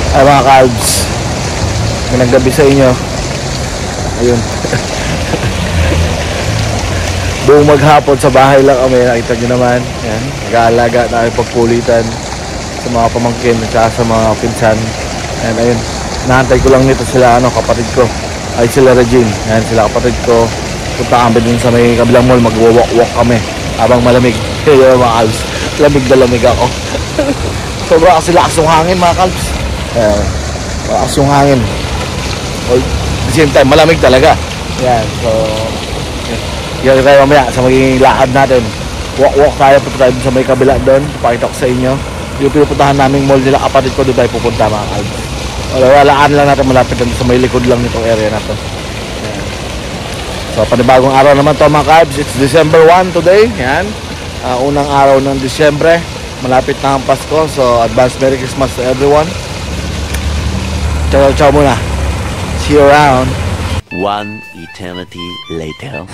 Ay mga kalbs, magandang gabi sa inyo. Ayun. Buong maghapon sa bahay lang kami. Nakita nyo naman. Yan. Nag-aalaga na pagkulitan sa mga pamangkin at sa mga pinsan. Yan, ayun. Nahantay ko lang nito sila, kapatid ko. Ay sila Regine. Yan, sila kapatid ko. Punta kami dun sa may kabilang mall. Mag-walk kami habang malamig. Kaya mga kalbs, lamig na lamig ako. Sobra kasi lakas yung hangin mga kalbs. Lakas yung hangin. At the same time, malamig talaga. Yan, so yan tayo mamaya sa magiging lakad natin. Walk tayo, punta tayo sa may kabila doon. Pakita ko sa inyo yung pinupuntahan naming mall nila kapatid ko. Doon tayo pupunta mga kalbs. Walaan lang natin malapit doon sa may likod lang nitong area na to. Yan. So panibagong araw naman to mga kalbs. It's December 1 today. Yan, unang araw ng Disyembre. Malapit na ang Pasko. So advance Merry Christmas to everyone. Ciao muna. See you around. One eternity later.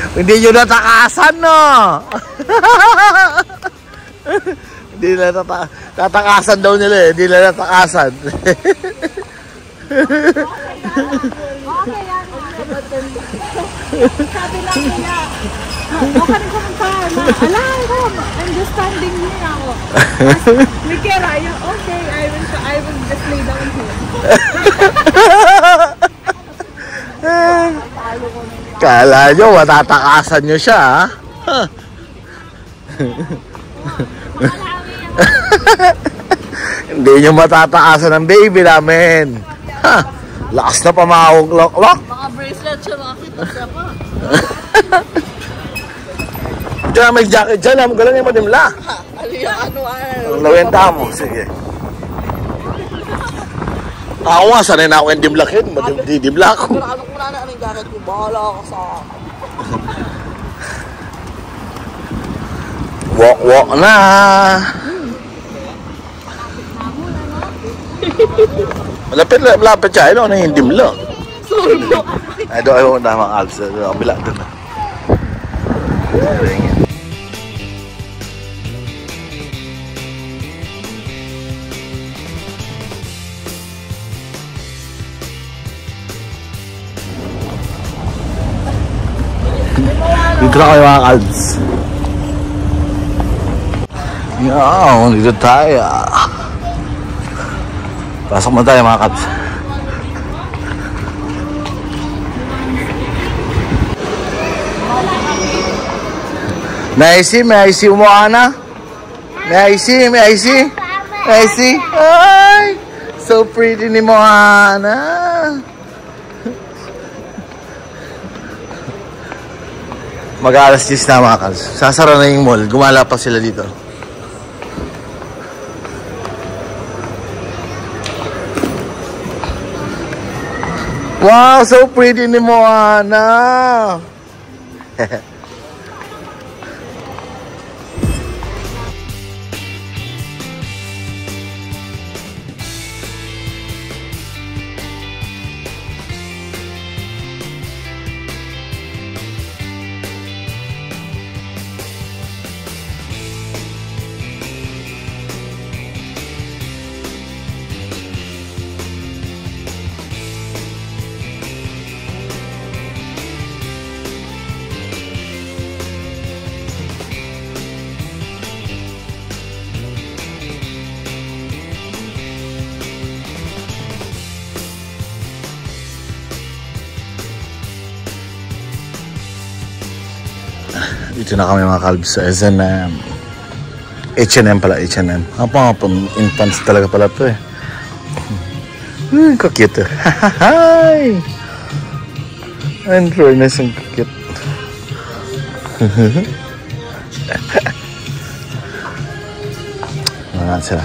Hindi nyo natakasan, no? Hindi na tatakasan daw nila eh. Hindi na natakasan. Sabi lang nila, okay rin kumanta na, alam ko, understanding niya ako. May kera, okay, I will just lay down here. Kala nyo, matatakasan nyo siya, ha? Hindi nyo matatakasan ang baby namin. Ha? Lakas na pamahog, lok. Mga bracelet siya, makakita siya pa. Diyan may jacket dyan, galang yung madimla. Ang lawenta mo, sige. Ako nga, sanay na ako yung dimlakin. Didimla ako. Pero ano ko na yung jacket ko, bahala ka sa... Walk na. Malapit siya. Ano na yung dimla? Ay, doon na mga alps. Kabila doon na. Dito na kayo mga kalbs. Yan, dito tayo. Pasok mo tayo mga kalbs. May I see mo Ana? May I see? Ay, so pretty ni mo Ana. Mag-alas 10 na mga kalbs. Sasara na yung mall. Gumala pa sila dito. Wow, so pretty ni Moana. Dito na kami mga kalbs sa SNM. H&M pala, H&M. Pang infants talaga pala to eh. Kakute. Hi! And fairness, ang kakute. Mga sila.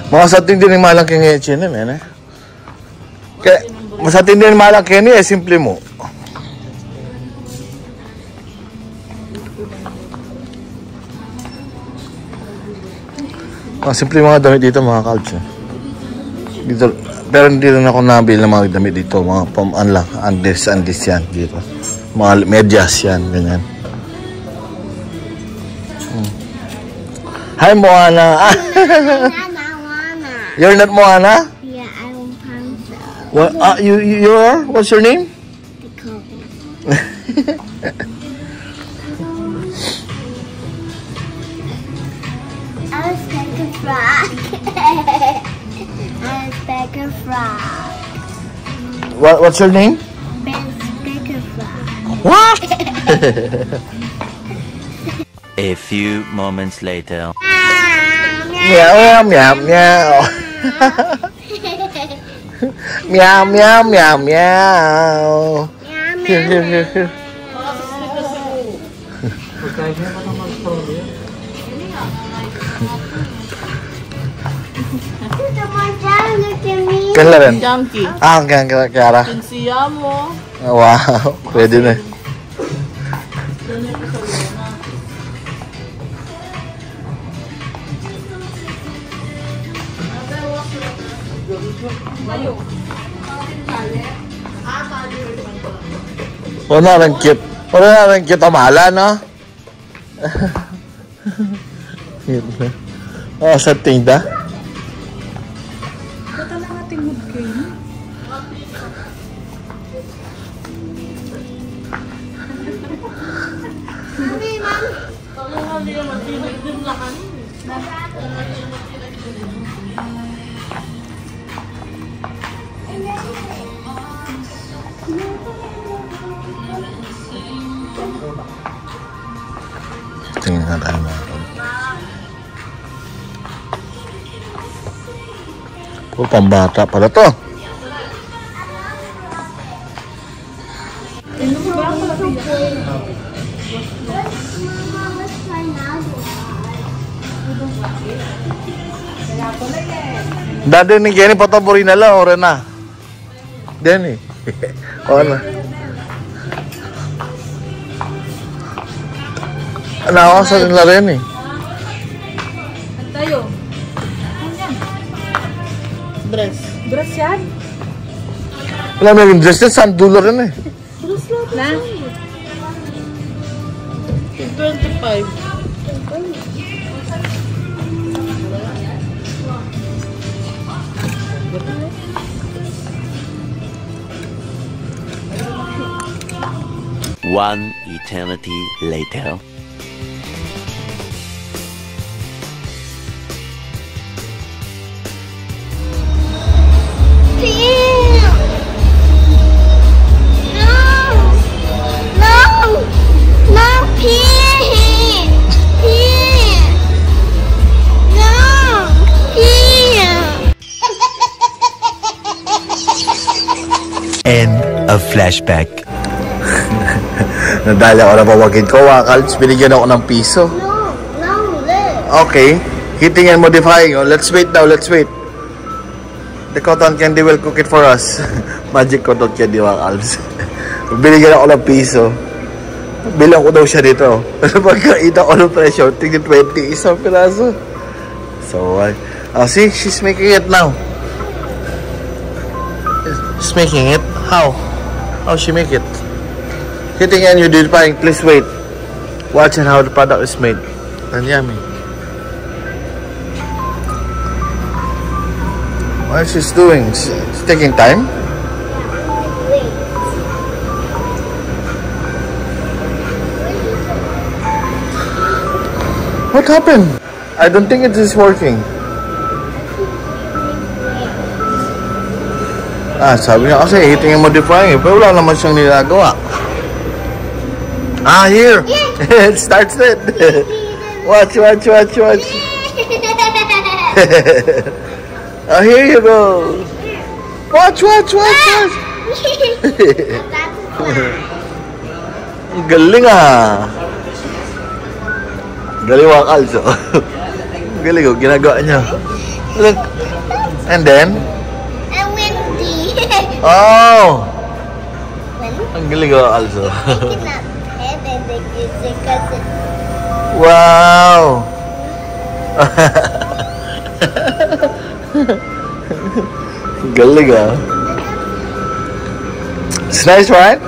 Masating din yung malang kaya H&M eh. Kaya, masating din yung malang kaya niya, simple mo. Simple mga damit dito mga kalbs eh. Dito, pero hindi rin ako nabili ng mga damit dito. Mga pamaan lang. Andes yan dito. Mga medyas yan, ganyan. Hi, Moana. You're not Moana? Yeah, I don't think so. What? You are? What's your name? I was like a frog. I was like a frog. What's your name? Like a frog. What? A few moments later. Meow, meow, meow. Meow, meow, meow, meow. Here. Look at me. Kanila rin. Junkie. Ah, Kiara. Siya mo. Wow, pwede na. Wala rin cute. Wala rin cute ang mahala, no? Oh, sa tinda. Bata lang ating mood kayo. Tingnan nga tayo mga kapatid. Oh, pambata pala to. Dati ni Kenny patapuri na lang, ora na. Denny. O na. Nakakasa nila rin eh. Tayo. Dress. Dress yan? Wala may rin dress yan, $100 rin eh. Dress lang. Na? 25. One eternity later. End of flashback. Nadali ako na pawagin ko, Wakals. Binigyan ako ng piso. Okay. Heating and modifying. Oh, let's wait now, let's wait. The cotton candy will cook it for us. Magic cotton candy, Wakals. Binigyan ako ng piso. Bilang ko daw siya dito. Pagkaita ko ng presyo, tingin 20 isang piraso. So, see, she's making it now. She's making it? How? How she make it? Hitting and you did buying, please wait. Watch and how the product is made. And yummy. What she's doing? She's taking time? What happened? I don't think it is working. Ah, sabi niya kasi hitting and modifying eh. Pero wala naman siyang nilagawa. Ah, here! It starts it! Watch! Oh, here you go! Watch! Ang galing ah! Galing Wakals oh. Galing oh, ginagawa niya. Look! And then? Oh! Ang galing Wakals oh. Wow! Galing ah. It's nice, right?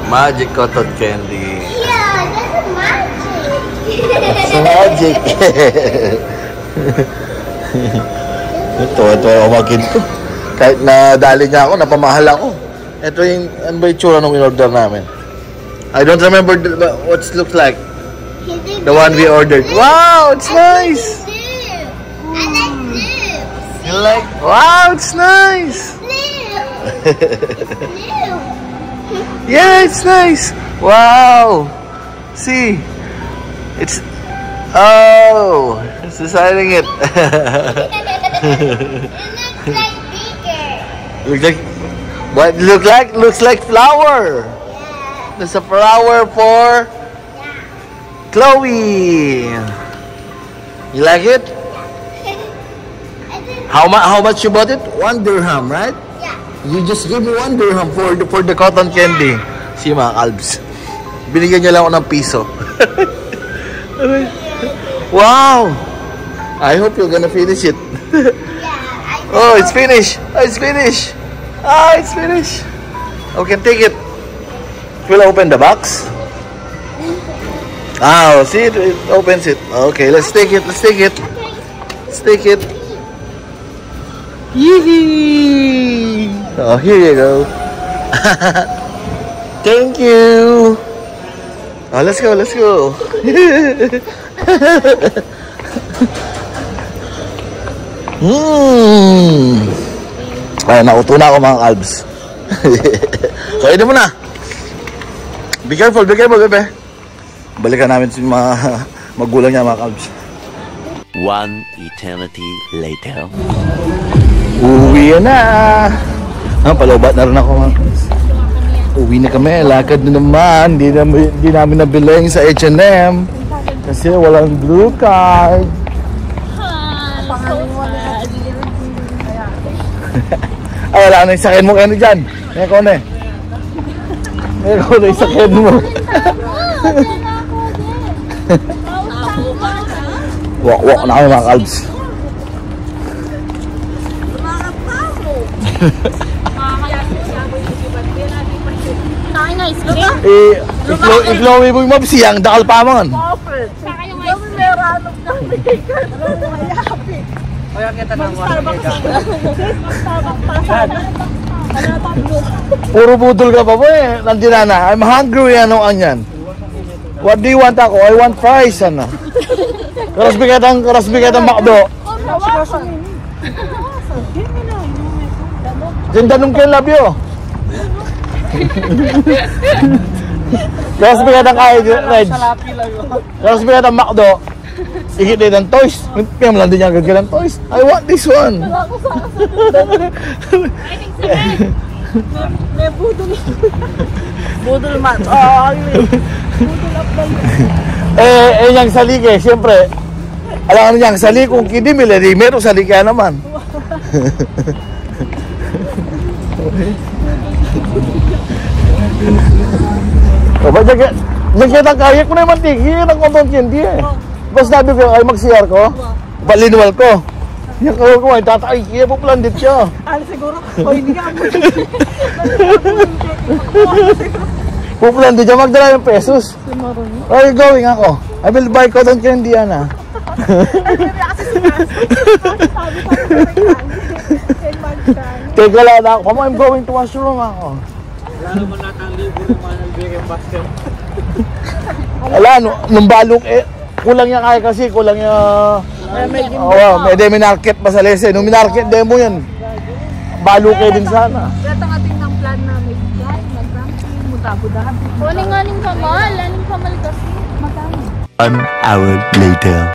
Magic cotton candy. Yeah, that's magic. It's magic. Ito ang magkin ko. Kahit na dali niya ako, napamahal ako. Ito yung, ano ba yung tsura nung in-order namin? I don't remember what it looks like. The one we ordered. Wow, it's nice. I like blue. You like? Wow, it's nice. Blue. Yeah, it's nice. Wow. See, it's. Oh, it's deciding it. It looks like bigger. Looks like. What it look like? Looks like flower. Yeah. There's a flower for Chloe. You like it? How much you bought it? 1 dirham, right? Yeah. You just give me 1 dirham for the cotton candy. See mga kalbs. Binigyan niya lang ako ng piso. Wow! I hope you're gonna finish it. Oh, it's finished. Oh, it's finished. Ah, it's finished. Okay, take it. We'll open the box. Ah, see it opens it. Okay, let's take it. Let's take it. Let's take it. Yee! Oh, here you go. Thank you. Oh, let's go. Let's go. Ay, nauto na ako mga kalbs. So, ito mo na. Be careful, bebe. Balikan namin sa mga magulang niya mga kalbs. 1 eternity later. Uwi na. Palaubat na rin ako mga kalbs. Uwi na kami, lakad na naman. Di namin nabiling sa H&M. Kasi walang blue card. Ay, wala na yung sakyan mo kayo dyan. Eko na eh. Eko na yung sakyan mo. Wak na kami mga kalbs. Iklowi mo yung mabsiyang, dakal pa man. Puro budol ka pa po eh. Nandina na. I'm hungry ano anyan. What do you want ako? I want fries ano. Karas bigatang makdo. Jindanong kayo labyo. Karas bigatang kayo, Reg. Karas bigatang makdo. Ikit din ang toys. Kaya malandi niya agad ng toys. I want this one. May budol. Budol man. Oh, budol up ba yung salik eh. Siyempre, alam niya ang salik kung kindi milari, meron salik kaya naman. O ba, dyan kitang kaya ko na yung mantik. Yan ang kontong kindi eh. Basta sabi ko, ay mag-CR ko, palinwal ko. Yan ko ay tatay, kaya po plandit siya. siguro, hindi ka mo. Puplandit siya, magdala ng pesos. Where are you going ako? I will buy cotton candy, Ana. Teka lang ako, Mama, I'm going to washroom ako. Wala naman natang libo naman ang bigay basket. Wala, nung balok eh, kulang niya kaya kasi, kulang niya... may minarket pa sa lese. Nung minarket demo yan, balok eh din sana. Ito nga din ang plan namin. Mag-camping, mutabudahan. Aling kamal kasi. Magkano? 1 hour later.